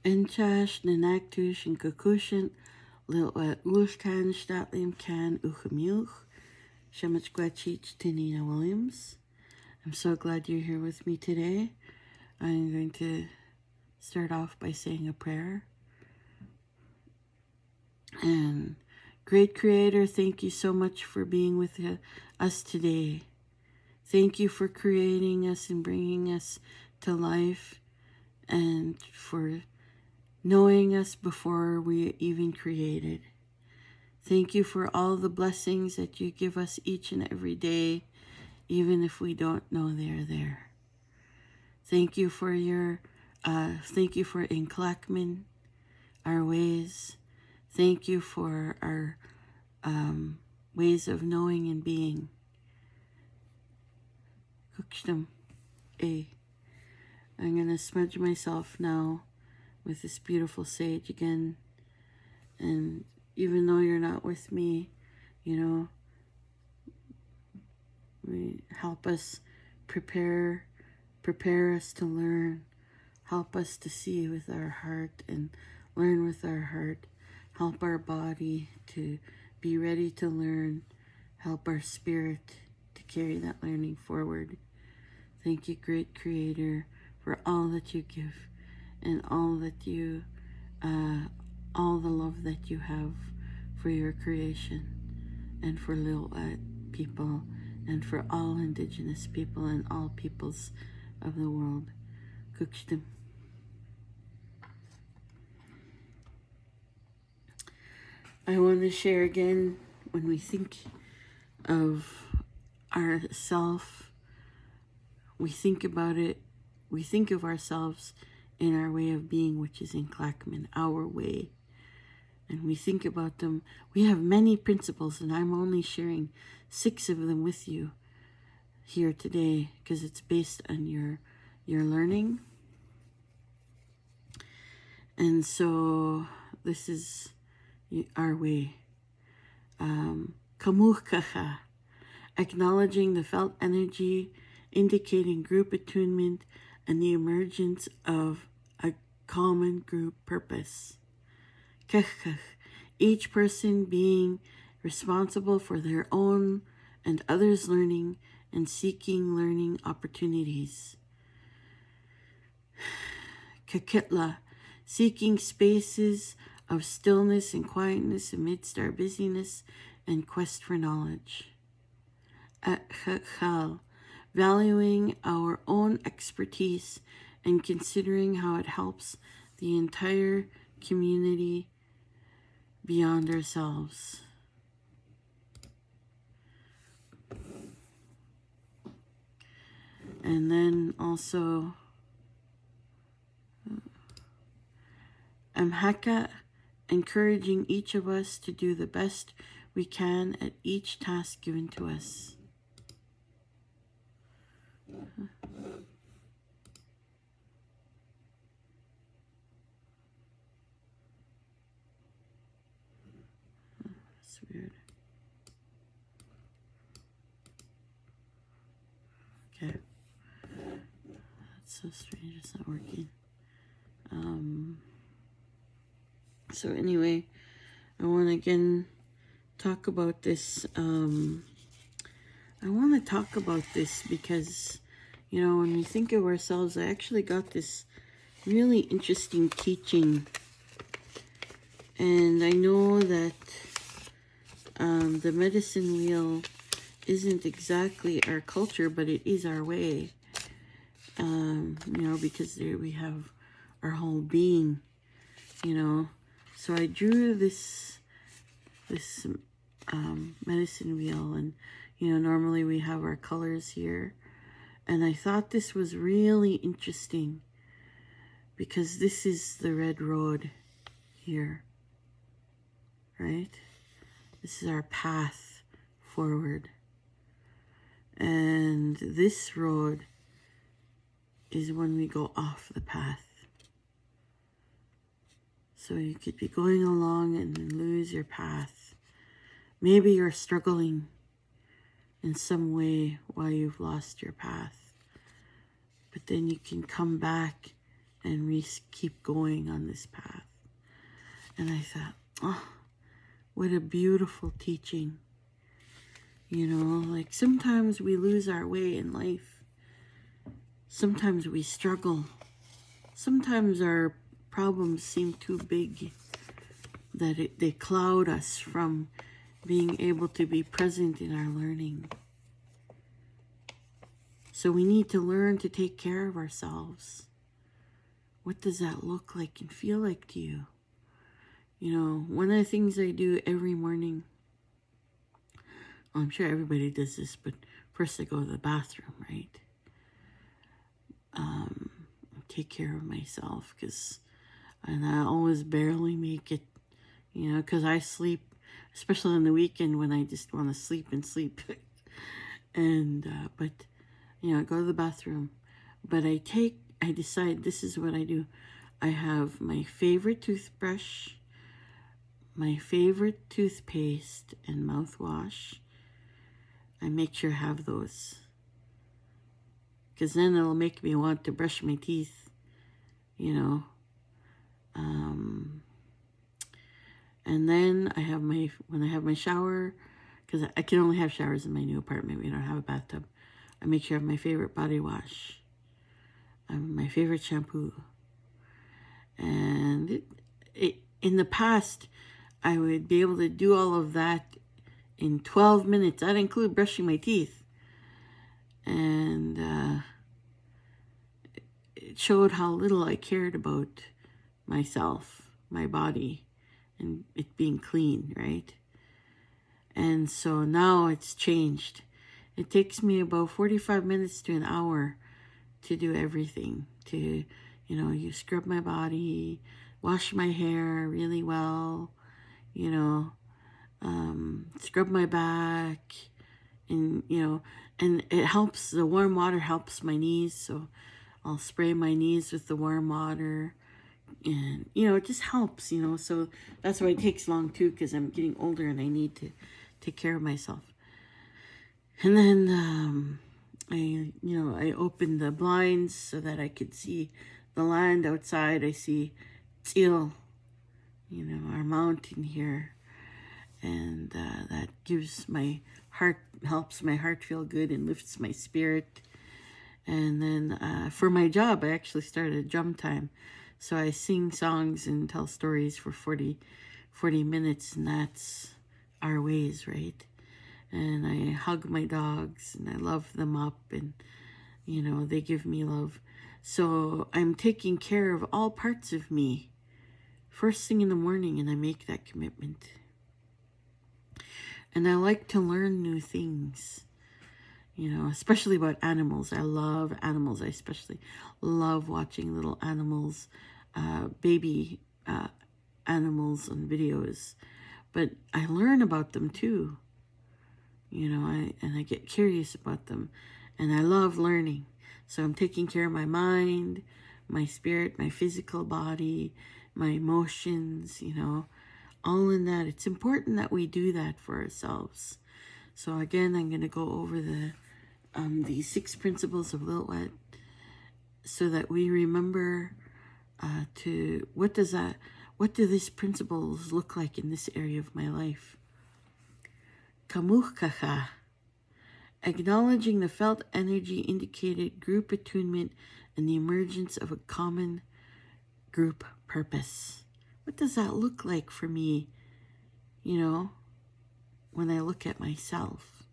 Enchash, Nanaktush, and Kakushin, Lil Ushkan, Statlim Kan, Uchamilch, Shemachquachich, Tanina Williams. I'm so glad you're here with me today. I'm going to start off by saying a prayer. And great Creator, thank you so much for being with us today. Thank you for creating us and bringing us to life, and for knowing us before we even created. Thank you for all the blessings that you give us each and every day, even if we don't know they're there. Thank you for Inklakmin, our ways. Thank you for our ways of knowing and being. Kukshdam. I'm going to smudge myself now with this beautiful sage again. And even though you're not with me, help us prepare us to learn. Help us to see with our heart and learn with our heart. Help our body to be ready to learn. Help our spirit to carry that learning forward. Thank you, great Creator, for all that you give and all the love that you have for your creation and for Lil'wat people and for all Indigenous people and all peoples of the world. Kukshdam. I want to share again, when we think of ourself, we think about it, we think of ourselves in our way of being, which is Inklakmin, our way. And we think about them. We have many principles, and I'm only sharing 6 of them with you here today because it's based on your learning. And so this is our way. Kamuhkacha, acknowledging the felt energy, indicating group attunement and the emergence of a common group purpose. Kechkech, each person being responsible for their own and others' learning and seeking learning opportunities. Kekitla, seeking spaces of stillness and quietness amidst our busyness and quest for knowledge. Chachal, valuing our own expertise and considering how it helps the entire community beyond ourselves. And then also Amhaka, encouraging each of us to do the best we can at each task given to us. That's weird. Okay. That's so strange, it's not working. So anyway, I want to again talk about this. I want to talk about this because, when we think of ourselves, I actually got this really interesting teaching. And I know that the medicine wheel isn't exactly our culture, but it is our way. Because there we have our whole being, So I drew this medicine wheel, and, normally we have our colors here. And I thought this was really interesting because this is the red road here, right? This is our path forward. And this road is when we go off the path. So you could be going along and then lose your path. Maybe you're struggling in some way while you've lost your path. But then you can come back and we keep going on this path. And I thought, oh, what a beautiful teaching. You know, like sometimes we lose our way in life. Sometimes we struggle. Sometimes our problems seem too big that they cloud us from being able to be present in our learning. So we need to learn to take care of ourselves. What does that look like and feel like to you? You know, one of the things I do every morning, well, I'm sure everybody does this, but first I go to the bathroom, right? Take care of myself, and I always barely make it, you know, because I sleep, especially on the weekend when I just want to sleep and sleep. And, but, you know, I go to the bathroom, but I decide this is what I do. I have my favorite toothbrush, my favorite toothpaste and mouthwash. I make sure I have those, because then it'll make me want to brush my teeth, you know. And then when I have my shower, because I can only have showers in my new apartment, we don't have a bathtub, I make sure I have my favorite body wash, my favorite shampoo. And in the past, I would be able to do all of that in 12 minutes. That include brushing my teeth. And it showed how little I cared about myself, my body, and it being clean, right? And so now it's changed. It takes me about 45 minutes to an hour to do everything. To, you know, you scrub my body, wash my hair really well, you know, scrub my back, and, you know, and it helps, the warm water helps my knees, so I'll spray my knees with the warm water, and, you know, it just helps, you know, so that's why it takes long too, because I'm getting older and I need to take care of myself. And then I opened the blinds so that I could see the land outside. I see Teal, you know, our mountain here, and that helps my heart feel good and lifts my spirit. And then for my job, I actually started drum time. So I sing songs and tell stories for 40 minutes, and that's our ways, right? And I hug my dogs, and I love them up, and, you know, they give me love. So I'm taking care of all parts of me first thing in the morning, and I make that commitment. And I like to learn new things, you know, especially about animals. I love animals. I especially love watching little animals, baby animals on videos. But I learn about them too, you know, I get curious about them, and I love learning. So I'm taking care of my mind, my spirit, my physical body, my emotions, you know, all in that. It's important that we do that for ourselves. So again, I'm going to go over the 6 principles of Lil'wat so that we remember what do these principles look like in this area of my life. Kamuhkaha, acknowledging the felt energy indicated group attunement and the emergence of a common group purpose. What does that look like for me, you know, when I look at myself?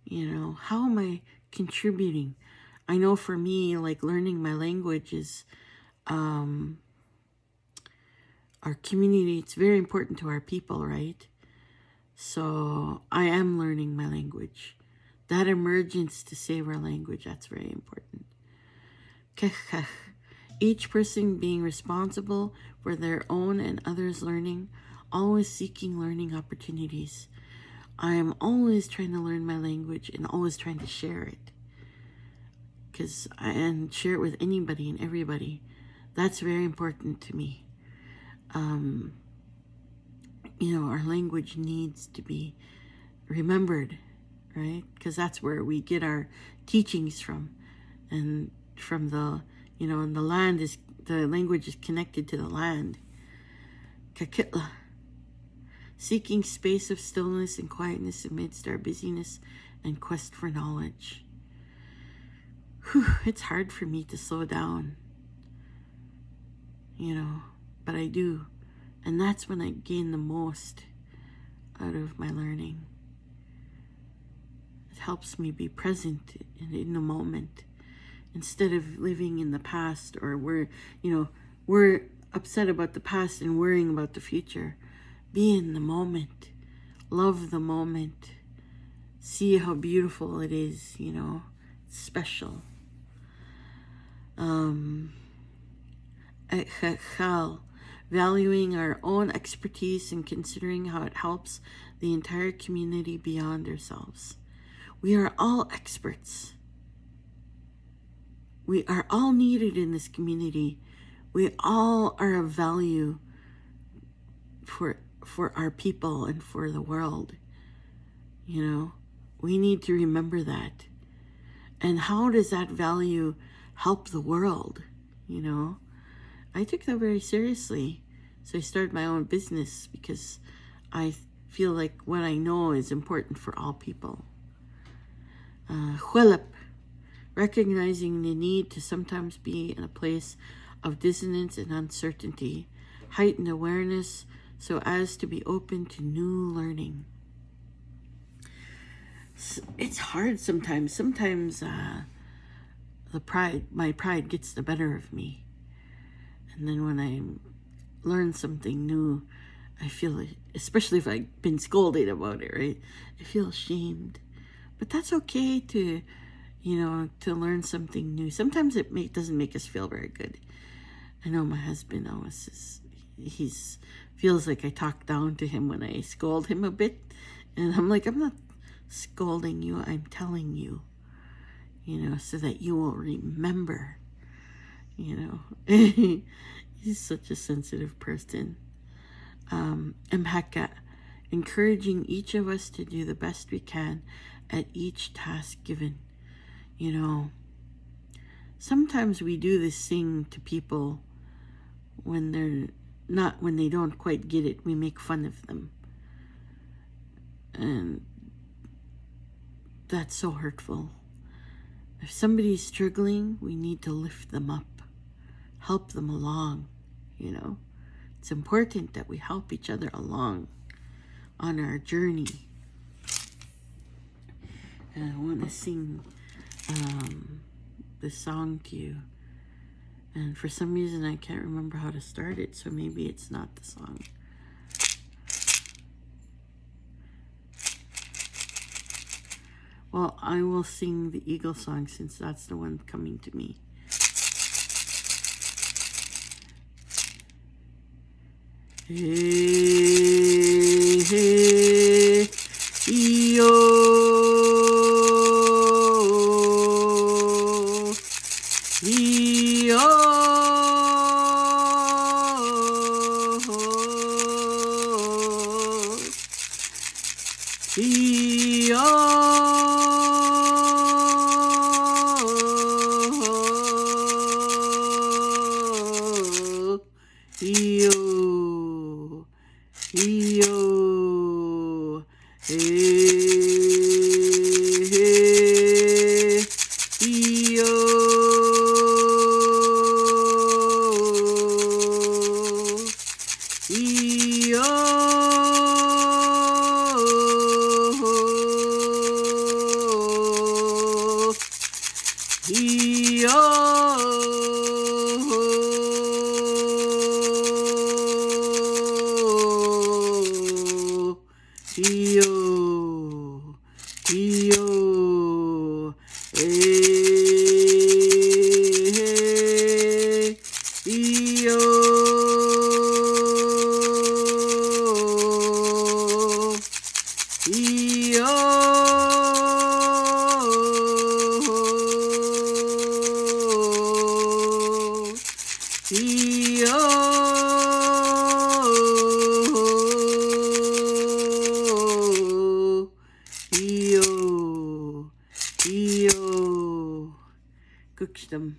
You know, how am I contributing? I know for me, like learning my language is, our community, it's very important to our people, right? So I am learning my language. That emergence to save our language, that's very important. Kechach, each person being responsible for their own and others' learning, always seeking learning opportunities. I am always trying to learn my language and always trying to share it. And share it with anybody and everybody. That's very important to me. You know, our language needs to be remembered, right? Because that's where we get our teachings from, and from the And the language is connected to the land. Kakitla. Seeking space of stillness and quietness amidst our busyness and quest for knowledge. It's hard for me to slow down, but I do. And that's when I gain the most out of my learning. It helps me be present in the moment instead of living in the past, or we're upset about the past and worrying about the future. Be in the moment. Love the moment. See how beautiful it is, It's special. Valuing our own expertise and considering how it helps the entire community beyond ourselves. We are all experts. We are all needed in this community. We all are of value for our people and for the world. We need to remember that. And how does that value help the world? I took that very seriously. So I started my own business because I feel like what I know is important for all people. Huelep, recognizing the need to sometimes be in a place of dissonance and uncertainty, heightened awareness so as to be open to new learning. It's hard sometimes. Sometimes my pride gets the better of me. And then when I learn something new, I feel, especially if I've been scolded about it, right? I feel ashamed. But that's okay to learn something new. Sometimes it doesn't make us feel very good. I know my husband always feels like I talk down to him when I scold him a bit. And I'm like, I'm not scolding you, I'm telling you, so that you will remember. He's such a sensitive person. Mhaka, encouraging each of us to do the best we can at each task given. Sometimes we do this thing to people when they don't quite get it. We make fun of them. And that's so hurtful. If somebody's struggling, we need to lift them up, help them along, It's important that we help each other along on our journey. And I want to sing this song to you. And for some reason, I can't remember how to start it, so maybe it's not the song. Well, I will sing the Eagle song since that's the one coming to me. Hey, hey, yo, yo, Cooked them.